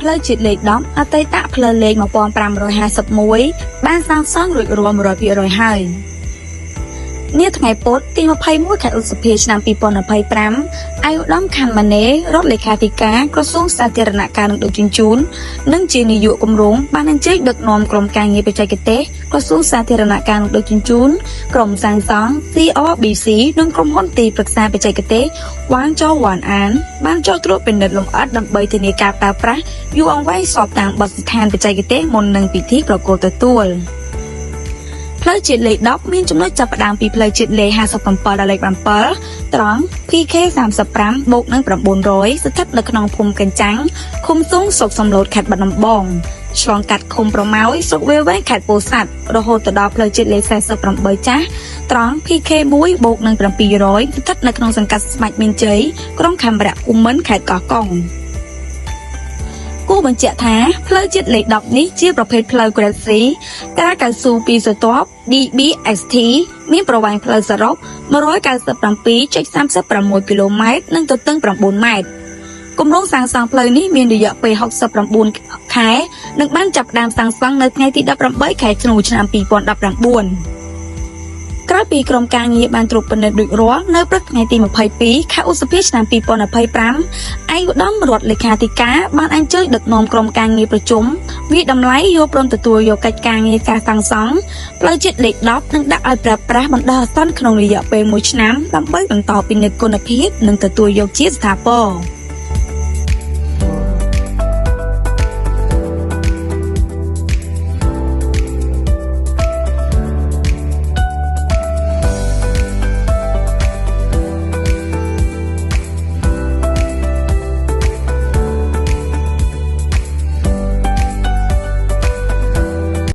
ផ្លូវជាតិលេខ10អតីតផ្លូវលេខ1551បានសាងសង់រួចរាល់ 100% ហើយនាថ្ងៃពុធទី21ខែឧសភាឆ្នាំ2025 អាយុដំខណ្ឌម៉ាណេរដ្ឋលេខាធិការក្រសួងសាធារណការនិងដឹកជញ្ជូននិងជានាយកគម្រោងបានអញ្ជើញដឹកនាំក្រុមការងារបច្ចេកទេសក្រសួងសាធារណការនិងដឹកជញ្ជូនក្រុមសាងសង់ CRBC និងក្រុមហ៊ុនទីប្រឹក្សាបច្ចេកទេសវ៉ាងចោវ៉ាន់អានបានចូលត្រួតពិនិត្យលម្អិតដើម្បីធានាការប្រើប្រាស់យូរអង្វែងស្របតាមបទដ្ឋានបច្ចេកទេសមុននឹងពិធីប្រគល់ទទួលផ្លូវជាតិលេខ10មានចំណុចចាប់ផ្ដើមពីផ្លូវជាតិលេខ57ដល់លេខ7ត្រង់ PK 35បូកនឹង900ស្ថិតនៅក្នុងភូមិកញ្ចាំងឃុំស៊ុងស្រុកសំឡូតខេត្តបាត់ដំបងឆ្លងកាត់ឃុំប្រម៉ោយស្រុកវាលវែងខេត្តពោធិ៍សាត់រហូតទៅដល់ផ្លូវជាតិលេខ48ចាស់ត្រង់ PK 1បូកនឹង700ស្ថិតនៅក្នុងសង្កាត់ស្មាច់មានជ័យក្រុងខេមរៈភូមិន្ទខេត្តកោះកុងគូបញ្ជាក់ថាផ្លូវជាតិលេខ10នេះជាប្រភេទផ្លូវ Grade C ការកៅស៊ូពីស្រទាប់ DBST មានប្រវែងផ្លូវសរុប 197.36 គីឡូម៉ែត្រនិងទទឹង9ម៉ែត្រគម្រោងសាងសង់ផ្លូវនេះមានរយៈពេល69ខែនិងបានចាប់ផ្ដើមសាងសង់នៅថ្ងៃទី18ខែធ្នូឆ្នាំ2019ក្រោយពីក្រុមការងារបានត្រួតពិនិត្យរួចរាល់នៅព្រឹកថ្ងៃទី22ខែឧសភាឆ្នាំ2025អាយុដំរដ្ឋលេខាធិការបានអញ្ជើញដឹកនាំក្រុមការងារប្រជុំវិតម្លៃយកព្រមទទួលយកកិច្ចការងារការសាងសង់ផ្លូវជាតិលេខ10និងដាក់ឲ្យប្រើប្រាស់បណ្ដោះអាសន្នក្នុងរយៈពេល1ឆ្នាំដើម្បីបន្តពិនិត្យគុណភាពនិងទទួលយកជាស្ថាពរ